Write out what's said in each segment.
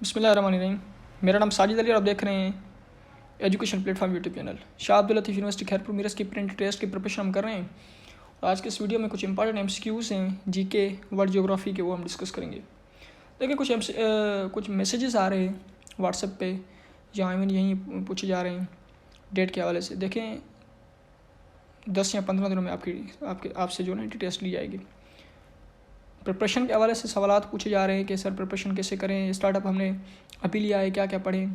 बिस्मिल्लाहिर्रहमानिर्रहीम। मेरा नाम साजिद अली और आप देख रहे हैं education platform YouTube channel. Shah Abdul Latif university Khairpur Mirs की प्रिंट टेस्ट की प्रिपरेशन हम कर रहे हैं और आज के इस वीडियो में कुछ इंपॉर्टेंट एमसीक्यूज़ हैं जीके वर्ल्ड ज्योग्राफी के, वो हम डिस्कस करेंगे। देखिए कुछ मैसेजेस आ रहे हैं व्हाट्सएप पे या इवन यहीं पूछे जा रहे हैं डेट के हवाले से। देखें 10 या 15 दिनों में आपसे जो है टेस्ट ली जाएगी। प्रिपरेशन के हवाले से सवाल पूछे जा रहे हैं कि सर प्रिपरेशन कैसे करें, स्टार्टअप हमने अभी लिया है, क्या क्या पढ़ें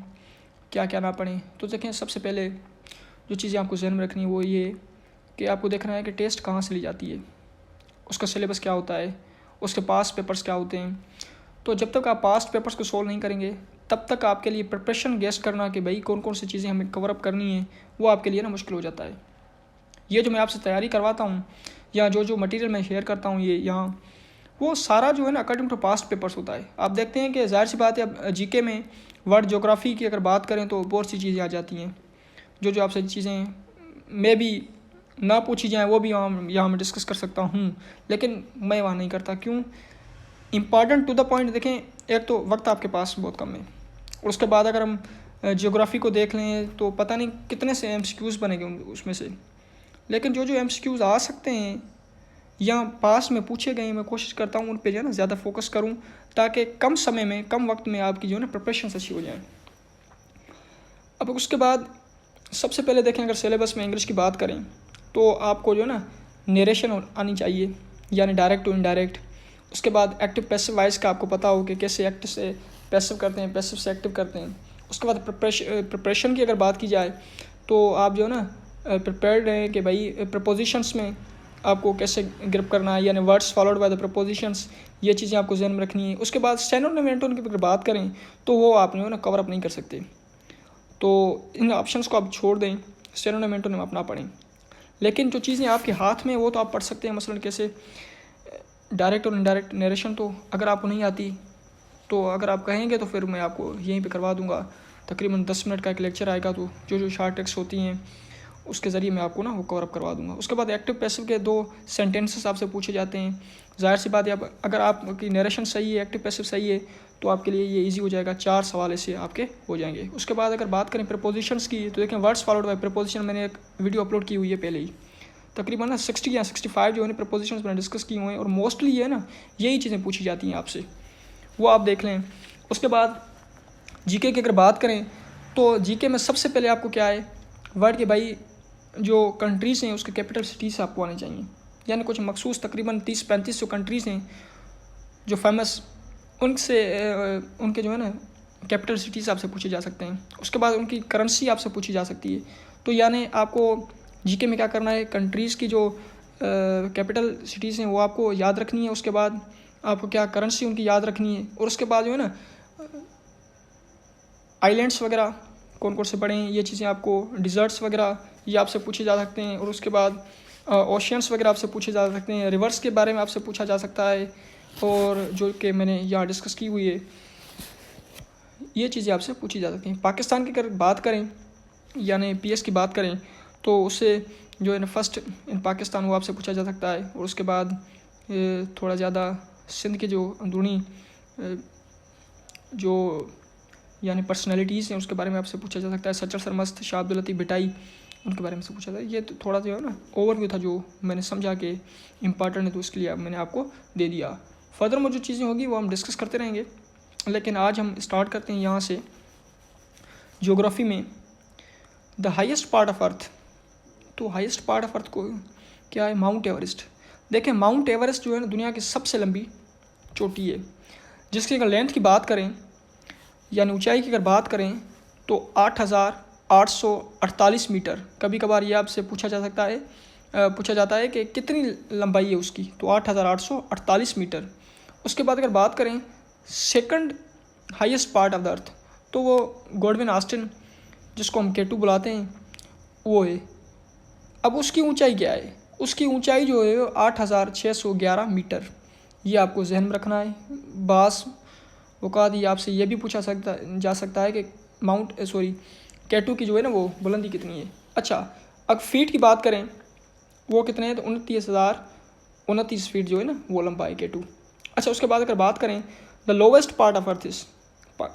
क्या क्या ना पढ़ें। तो देखें सबसे पहले जो चीज़ें आपको ज़हन में रखनी है वो ये कि आपको देखना है कि टेस्ट कहाँ से ली जाती है, उसका सिलेबस क्या होता है, उसके पास्ट पेपर्स क्या होते हैं। तो जब तक आप पास्ट पेपर्स को सोल्व नहीं करेंगे तब तक आपके लिए प्रिपरेशन गेस्ट करना कि भाई कौन कौन सी चीज़ें हमें कवरअप करनी है वो आपके लिए ना मुश्किल हो जाता है। ये जो मैं आपसे तैयारी करवाता हूँ या जो मटेरियल मैं शेयर करता हूँ ये यहाँ वो सारा जो है ना अकॉर्डिंग टू पास्ट पेपर्स होता है। आप देखते हैं कि ज़ाहिर सी बात है, अब जीके में वर्ल्ड ज्योग्राफी की अगर बात करें तो बहुत सी चीज़ें आ जाती हैं जो आपसे चीज़ें मे भी ना पूछी जाएँ वो भी यहाँ मैं डिस्कस कर सकता हूँ, लेकिन मैं वहाँ नहीं करता। क्यों? Important to the point. देखें एक तो वक्त आपके पास बहुत कम है और उसके बाद अगर हम ज्योग्राफी को देख लें तो पता नहीं कितने से एमसीक्यूज़ बनेंगे उसमें से, लेकिन जो एमसीक्यूज़ आ सकते हैं या पास में पूछे गए मैं कोशिश करता हूँ उन पे जो है ना ज़्यादा फोकस करूँ ताकि कम समय में कम वक्त में आपकी जो है ना प्रिपरेशन अच्छी हो जाए। अब उसके बाद सबसे पहले देखें अगर सिलेबस में इंग्लिश की बात करें तो आपको जो है ना नरेशन आनी चाहिए, यानी डायरेक्ट टू इनडायरेक्ट। उसके बाद एक्टिव पैसिव वाइज का आपको पता हो कि कैसे एक्टिव से पैसिव करते हैं, पैसिव से एक्टिव करते हैं। उसके बाद प्रिपरेशन की अगर बात की जाए तो आप जो है ना प्रिपेयर्ड रहें कि भाई प्रपोजिशंस में आपको कैसे ग्रिप करना है, यानी words followed by the propositions, ये चीज़ें आपको ध्यान में रखनी है। उसके बाद स्टेनोमेंटोन की अगर बात करें तो वो आप जो है ना कवर अप नहीं कर सकते, तो इन ऑप्शंस को आप छोड़ दें, स्टेनोमेंटोन में आप ना पढ़ें। लेकिन जो चीज़ें आपके हाथ में वो तो आप पढ़ सकते हैं, मसलन कैसे डायरेक्ट और इनडायरेक्ट नरेशन। तो अगर आपको नहीं आती तो अगर आप कहेंगे तो फिर मैं आपको यहीं पे करवा दूंगा। तकरीबन 10 मिनट का एक लेक्चर आएगा तो जो शार्ट टेक्स्ट होती हैं उसके ज़रिए मैं आपको ना वो कवर अप करवा दूंगा। उसके बाद एक्टिव पैसिव के 2 सेंटेंसेस आपसे पूछे जाते हैं। ज़ाहिर सी बात है अगर आपकी नरेशन सही है, एक्टिव पैसिव सही है तो आपके लिए ये इजी हो जाएगा, 4 सवाल ऐसे आपके हो जाएंगे। उसके बाद अगर बात करें प्रपोजिशंस की तो देखें वर्ड्स फॉलोड बाय प्रपोजिशन, मैंने एक वीडियो अपलोड की हुई है पहले ही। तकरीबन ना 60 या 65 जो है प्रपोजिशंस मैंने डिस्कस की हुए हैं और मोस्टली ये है ना यही चीज़ें पूछी जाती हैं आपसे, वो आप देख लें। उसके बाद जीके की अगर बात करें तो जीके में सबसे पहले आपको क्या है वर्ड के भाई जो कंट्रीज़ हैं उसके कैपिटल सिटीज़ आपको आने चाहिए, यानी कुछ मखसूस तकरीबन 30-35 जो कंट्रीज़ हैं जो फेमस, उनसे उनके जो है ना कैपिटल सिटीज़ आपसे पूछे जा सकते हैं। उसके बाद उनकी करेंसी आपसे पूछी जा सकती है। तो यानी आपको जीके में क्या करना है, कंट्रीज़ की जो कैपिटल सिटीज़ हैं वो आपको याद रखनी है। उसके बाद आपको क्या करेंसी उनकी याद रखनी है। और उसके बाद जो है ना आइलैंड्स वगैरह कौन कौन से पड़े हैं ये चीज़ें आपको, डिज़र्ट्स वगैरह ये आपसे पूछे जा सकते हैं। और उसके बाद ओशियंस वगैरह आपसे पूछे जा सकते हैं, रिवर्स के बारे में आपसे पूछा जा सकता है, और जो कि मैंने यहाँ डिस्कस की हुई है ये चीज़ें आपसे पूछी जा सकती हैं। पाकिस्तान की अगर बात करें यानी पीएस की बात करें तो उससे जो है ना फर्स्ट इन पाकिस्तान वो आपसे पूछा जा सकता है। और उसके बाद थोड़ा ज़्यादा सिंध के जो अंदरूनी जो यानी पर्सनैलिटीज़ हैं उसके बारे में आपसे पूछा जा सकता है। सच्चर सरमस्त, शाह अब्दुल लतीफ़ भिटाई, उनके बारे में से पूछा था। ये तो थोड़ा जो है ना ओवरव्यू था जो मैंने समझा कि इम्पॉर्टेंट है तो उसके लिए मैंने आपको दे दिया। फर्दर में जो चीज़ें होगी वो हम डिस्कस करते रहेंगे, लेकिन आज हम स्टार्ट करते हैं यहाँ से ज्योग्राफी में the highest part of earth. तो हाईएस्ट पार्ट ऑफ अर्थ को क्या है, माउंट एवरेस्ट। देखें माउंट एवरेस्ट जो है ना दुनिया की सबसे लंबी चोटी है, जिसकी अगर लेंथ की बात करें यानी ऊंचाई की अगर बात करें तो 8,848 मीटर। कभी कभार ये आपसे पूछा जाता है कि कितनी लंबाई है उसकी, तो 8,848 मीटर। उसके बाद अगर बात करें second highest part of the अर्थ तो वो गॉडविन ऑस्टिन जिसको हम K2 बुलाते हैं वो है। अब उसकी ऊंचाई क्या है, उसकी ऊंचाई जो है 8,611 मीटर। ये आपको जहन में रखना है। बास औकात ये आपसे ये भी पूछा जा सकता है कि K2 की जो है ना वो बुलंदी कितनी है। अच्छा अगर फीट की बात करें वो कितने हैं तो 29,029 फीट जो है ना वो लंबा है K2। अच्छा उसके बाद अगर बात करें the lowest part of earth इस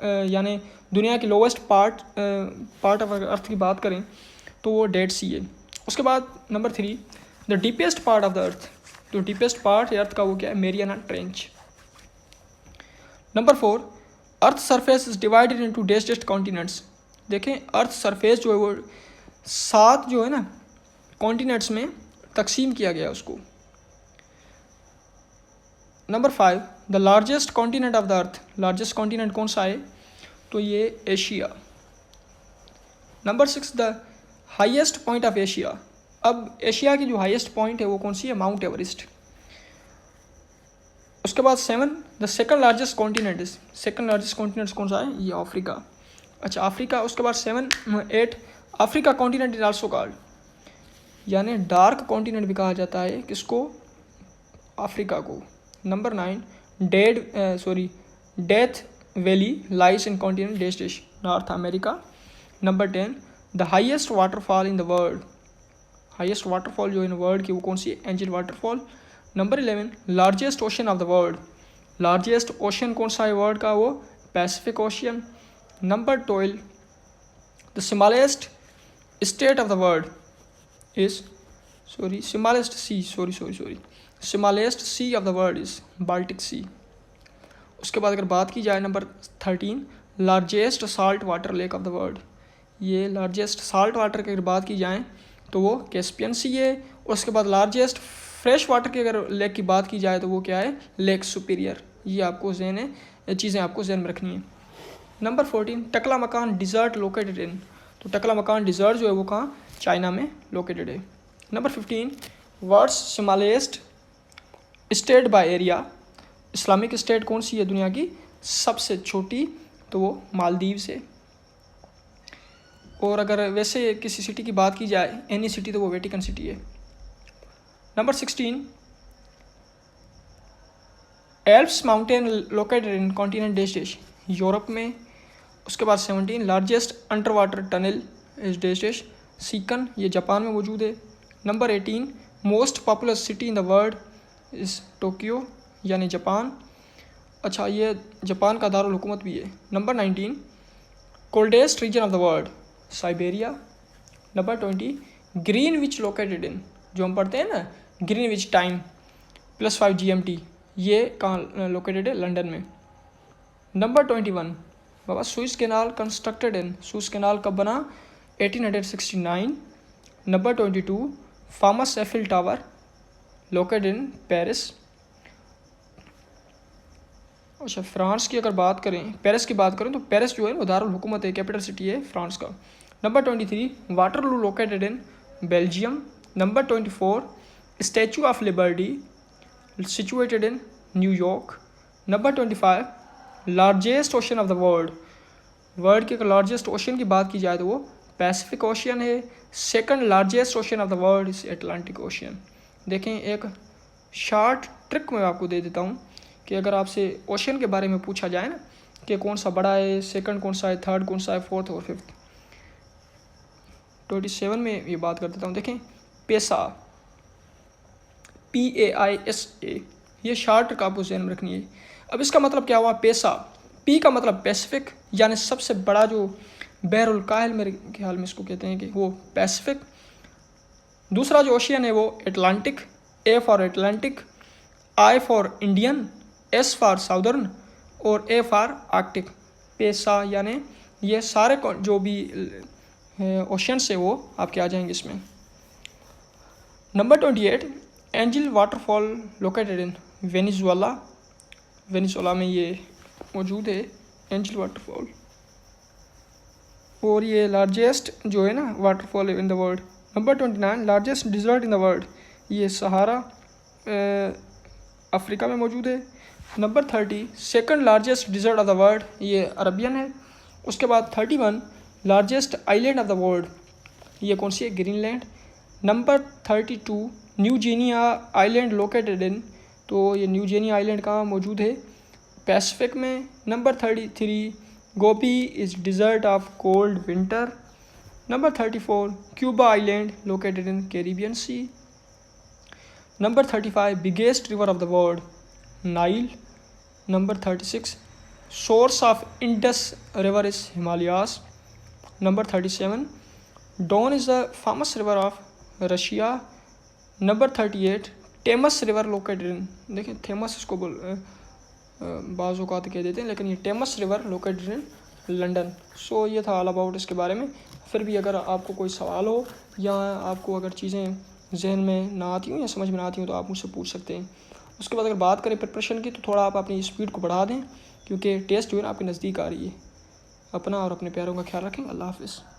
यानी दुनिया की लोवेस्ट पार्ट ऑफ अर्थ की बात करें तो वो डेड सी है। उसके बाद number 3, the deepest part of the earth, जो डीपेस्ट पार्ट है अर्थ का वो क्या है, Mariana trench. Number 4, earth surface is divided into डेस्ट कॉन्टिनेंट्स। देखें अर्थ सरफेस जो है वो 7 जो है ना कॉन्टिनेंट्स में तकसीम किया गया उसको। Number 5, the largest continent of the earth, largest continent कौन सा है, तो ये Asia. Number 6, the highest point of Asia. अब एशिया की जो हाईएस्ट पॉइंट है वो कौन सी है, माउंट एवरेस्ट। उसके बाद 7, the second largest continent is, second largest continent कौन सा है, ये अफ्रीका। अच्छा अफ्रीका। उसके बाद 8, Africa continent is also called, यानी डार्क कॉन्टिनेंट भी कहा जाता है किसको, अफ्रीका को। Number 9, Death Valley lies in continent dash North America. Number 10, the highest waterfall in the world, highest waterfall जो इन वर्ल्ड की वो कौन सी है, Angel waterfall. Number 11, largest ocean of the world, largest ocean कौन सा है वर्ल्ड का, वो Pacific ocean. Number 12, the smallest state of the world is smallest sea of the world is Baltic sea. उसके बाद अगर बात की जाए number 13, largest salt water lake of the world, ये लार्जेस्ट साल्ट वाटर की अगर बात की जाए तो वो कैस्पियन सी है। उसके बाद लार्जेस्ट फ्रेश वाटर की अगर लेक की बात की जाए तो वो क्या है, लेक सुपीरियर। ये आपको जहन है, ये चीज़ें आपको जहन में रखनी है। नंबर 14, टकला मकान डिज़र्ट लोकेटेड इन, तो टकला मकान डिज़र्ट जो है वो कहाँ, चाइना में लोकेटेड है। Number 15, world's smallest state by area, Islamic state कौन सी है दुनिया की सबसे छोटी, तो वो मालदीव्स है। और अगर वैसे किसी सिटी की बात की जाए एनी सिटी, तो वो वेटिकन सिटी है। Number 16, Alps mountain located in continent dash Europe में। उसके बाद 17, largest under water tunnel is dash Seikan, ये जापान में मौजूद है। Number 18, most populous city in the world is Tokyo, यानी जापान। अच्छा ये जापान का दारुल हुकूमत भी है। Number 19, coldest region of the world, Siberia. Number 20, Greenwich located in, जो हम पढ़ते हैं ना ग्रीन विच टाइम +5 GMT, ये कहाँ लोकेटेड है, लंदन में। नंबर 21, बाबा Suez canal constructed in, Suez canal कब बना, 1869। Number 22, famous Eiffel tower located in Paris. अच्छा फ्रांस की अगर बात करें, पेरिस की बात करें तो पेरिस जो है वो दारुल हुकूमत है, कैपिटल सिटी है फ्रांस का। Number 23, Waterloo located in Belgium. Number 24, statue of liberty situated in New York. Number 25, largest ocean of the world, world के अगर लार्जेस्ट ओशन की बात की जाए तो वो पैसिफिक ओशियन है। Second largest ocean of the world is Atlantic ocean. देखें एक शॉर्ट ट्रिक मैं आपको दे देता हूँ कि अगर आपसे ओशन के बारे में पूछा जाए ना कि कौन सा बड़ा है, सेकंड कौन सा है, थर्ड कौन सा है, फोर्थ और फिफ्थ, 27 में ये बात कर देता हूँ। देखें पेसा, PAISA, ये शॉर्ट ट्रिक आपको ध्यान में रखनी है। अब इसका मतलब क्या हुआ, पेसा, पी का मतलब पैसिफिक, यानी सबसे बड़ा जो बहरुल काहिल मेरे ख्याल में इसको कहते हैं कि वो पैसिफिक। दूसरा जो ओशियन है वो Atlantic, A for Atlantic, I for Indian, S for southern और A फॉर आर्कटिक। पेसा यानी ये सारे जो भी ओशियंस है वो आपके आ जाएंगे इसमें। Number 28, angel waterfall located in Venezuela, Venezuela में ये मौजूद है एंजल वाटरफॉल, और ये लार्जेस्ट जो है ना waterfall in the world. Number 29, largest dessert in the world, ये सहारा अफ्रीका में मौजूद है। Number 30, second largest dessert of the world, ये अरबियन है। उसके बाद 31, largest island of the world, ये कौन सी है, Greenland. Number 32, new Guinea island located इन, तो ये न्यू गिनिया आइलैंड कहाँ मौजूद है, पैसिफिक में। Number 33, Gobi is desert of cold winter. Number 34, Cuba island located in Caribbean sea. Number 35, biggest river of the world, Nile. Number 36, source of Indus river is Himalayas. Number 37, Don is the famous river of Russia. Number 38, Thames river located in, देखिए Thames इसको बाज़ औक़ात कह देते हैं, लेकिन ये टेमस river located in London. सो ये था ऑल अबाउट इसके बारे में। फिर भी अगर आपको कोई सवाल हो या आपको अगर चीज़ें जहन में ना आती हों या समझ में ना आती हों तो आप मुझसे पूछ सकते हैं। उसके बाद अगर बात करें प्रिपरेशन की, तो थोड़ा आप अपनी स्पीड को बढ़ा दें, क्योंकि टेस्ट जो है ना आपके नज़दीक आ रही है। अपना और अपने प्यारों का ख्याल रखें। अल्लाह हाफ़िज़।